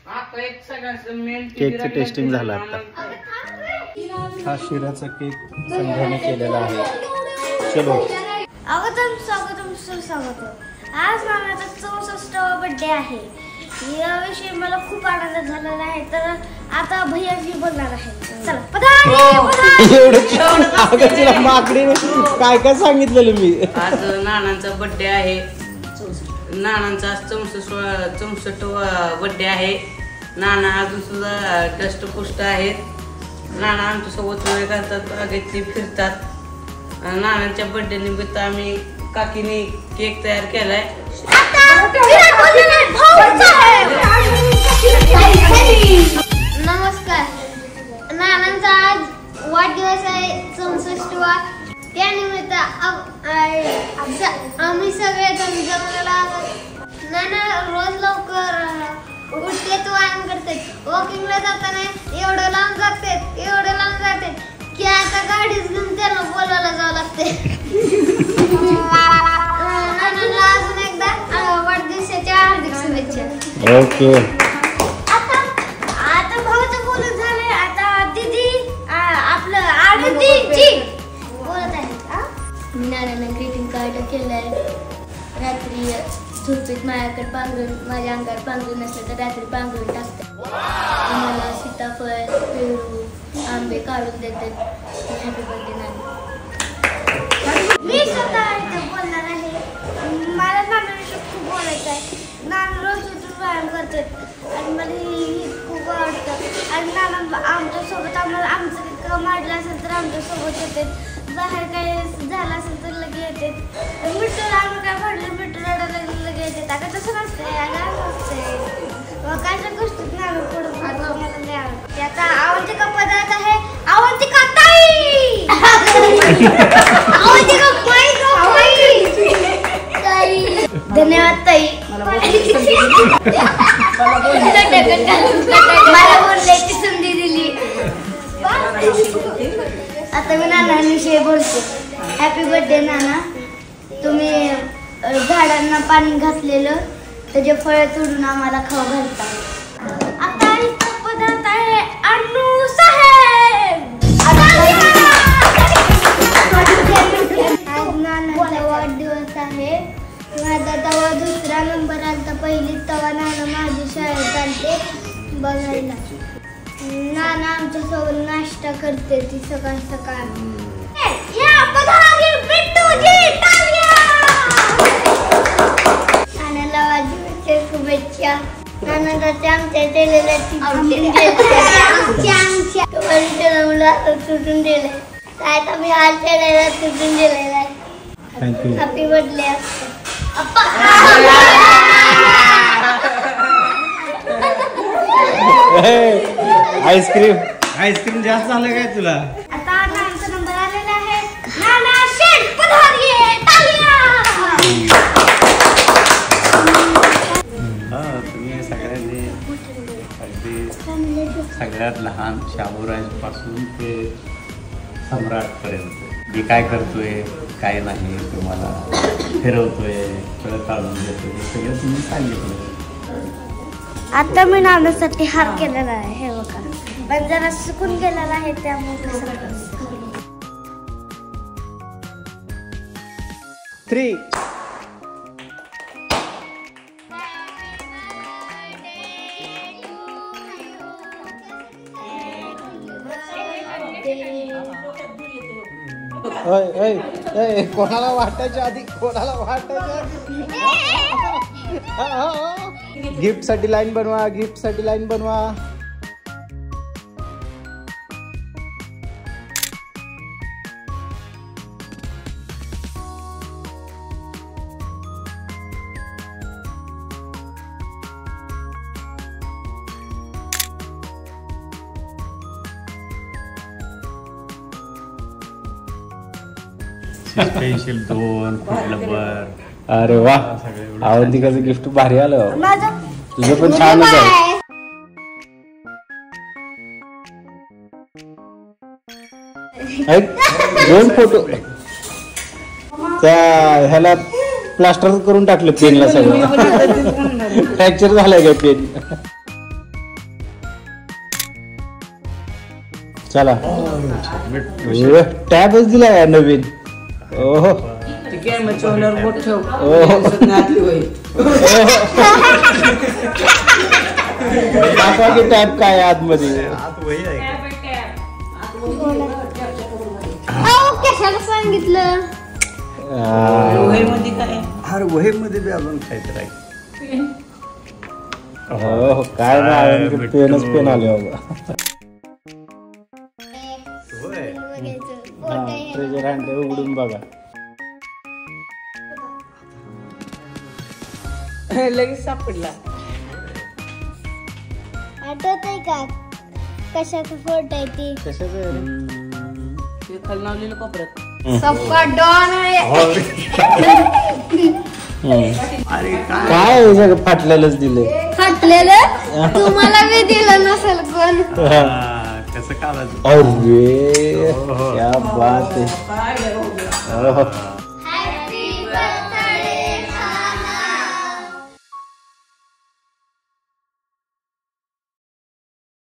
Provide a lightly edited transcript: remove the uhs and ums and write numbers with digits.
केकचं टेस्टिंग झालं आता. हा शिराचा केक संध्याने केलेला आहे. चलो स्वागतम सुस्वागतम. आज माझा 64वा बर्थडे आहे. याविषयी मला खूप आनंद झालेला आहे. तर आता भैयाजी बोलणार आहे. चला माकडे काय काय सांगितलेलं मी. आज नानांचा बर्थडे आहे. नानांचा आज 64वा बर्थडे आहे. नाना अजून सुद्धा दष्टपुष्ट आहेत. नाना आमच्यासोबत वेळ घालतात, आगेतली फिरतात. नानांच्या बर्थडे निमित्त आम्ही काकीने केक तयार केलाय. नमस्कार. नानांचा आज वाढदिवस आहे 64वा. त्यानिमित्त आम्ही सगळे जण जमलेलो आहोत. नाना रोज लवकर उठतेत, व्यायाम करतात. वॉकिंगला जाताना एवढं लांब जाते की आता गाडीच घेऊन त्यांना बोलवायला जावं लागते. अजून एकदा वाढदिवसाच्या हार्दिक शुभेच्छा. ओके. आता भाऊचं बोलून झालंय. आता दीदी आपलं आरतीजी बोलत आहे. मी नानांना ग्रीटिंग कार्ड केलंय. रात्री झोपेत माझ्याकडे पांघरून, माझ्या अंगावर पांघरून नसलं तर रात्री पांघरून टाकते. मला सीताफळ, पेरू, आंबे काढून देतात. हॅपी बर्थडे नाना. मी स्वतः इथे बोलणार आहे. मला नानांविषयी खूप बोलायचं आहे. नाना रोज उठून व्यायाम करतात आणि मला हे खूप आवडतं. आणि नाना आमच्यासोबत आमचं काम मांडलं असेल तर आमच्यासोबत येतात. बाहेर काय झालं असेल तर लगे येतात. मिठू आम्ही काय म्हटलं मिठू रडायला लगे येतात. आता तसं नसतंय, अगं नसतंय. कायच्या गोष्टीत नाना पुढं मला नाही आवडते. आता अवंतिका पदार्थ आहे. अवंतिका ताई धन्यवाद ताई. मला बोलण्याची संधी दिली. आता मी नानांविषयी बोलते. हॅपी बर्थडे नाना. तुम्ही झाडांना पाणी घातलेलं, त्याचे फळ तोडून आम्हाला खाऊ घालता. आता इथं पदार्थ आहे अण्णू साहेब. आज नानाचा वाढदिवस आहे. माझा तवा 2रा नंबर आलता. पहिली तवा नाना माझी शाळेत आलते बघायला. नाना आमच्या सोबत नाश्ता करते ती सकाळ सकाळ. नानाला वाढदिवसाच्या शुभेच्छा. नानाला आमच्या दिलेल्या तुटून दिले. काय मी आज दिलेला तुटून दिलेला आहे. हॅपी बर्थडे आईस्क्रीम जास्त झालं काय तुला. आता नानाचा नंबर आलेला आहे. नाना शेठ पधारिये. तुम्ही सगळ्यांनी अगदी सगळ्यात लहान शाबूराजपासून ते सम्राटपर्यंत मी काय करतोय काय नाही, तुम्हाला फिरवतोय, परत काढून देतोय, हे सगळं तुम्ही सांगितलं. आता मी नानासाठी हार केलेला आहे. हे बघा, पण जरा सुकून गेलेला आहे त्यामुळे 3 कोणाला वाटायच्या आधी गिफ्ट साठी लाईन बनवा. Special 2 number. अरे वा, अवंतिकाचं गिफ्ट भारी आलं. तुझं पण छानच आहे. दोन फोटो त्या ह्याला प्लास्टर करून टाकलं पेनला, सगळं फ्रॅक्चर झालंय का पेन. चला टॅबच दिला आहे नवीन. ओहो ठीक आहे, मग चोल्यावर बोट ठेव. ओहो. आतली होईल. दाखवा की टॅब काय आहे आतमध्ये. आत वही आहे का? अहो, कशाला सांगितलं? वहीमध्ये काय आहे? अरे वहीमध्ये बी अजून काहीतरी आहे. हो काय नाही पेनच पेन आले बाबा. होय. ट्रेजर हंट उघडून बघा. लगेच सापडला. आठवत आहे का कशाचा फोटो आहे ती? कशाचं ते खाली लावलेलं कोपऱ्यात. सबका डॉन आहे. अरे काय काय हे सगळं फाटलेलंच दिले. फाटलेलं तुम्हाला मी दिलं नसेल कोण. कसं काढायचं? अरे क्या बात आहे.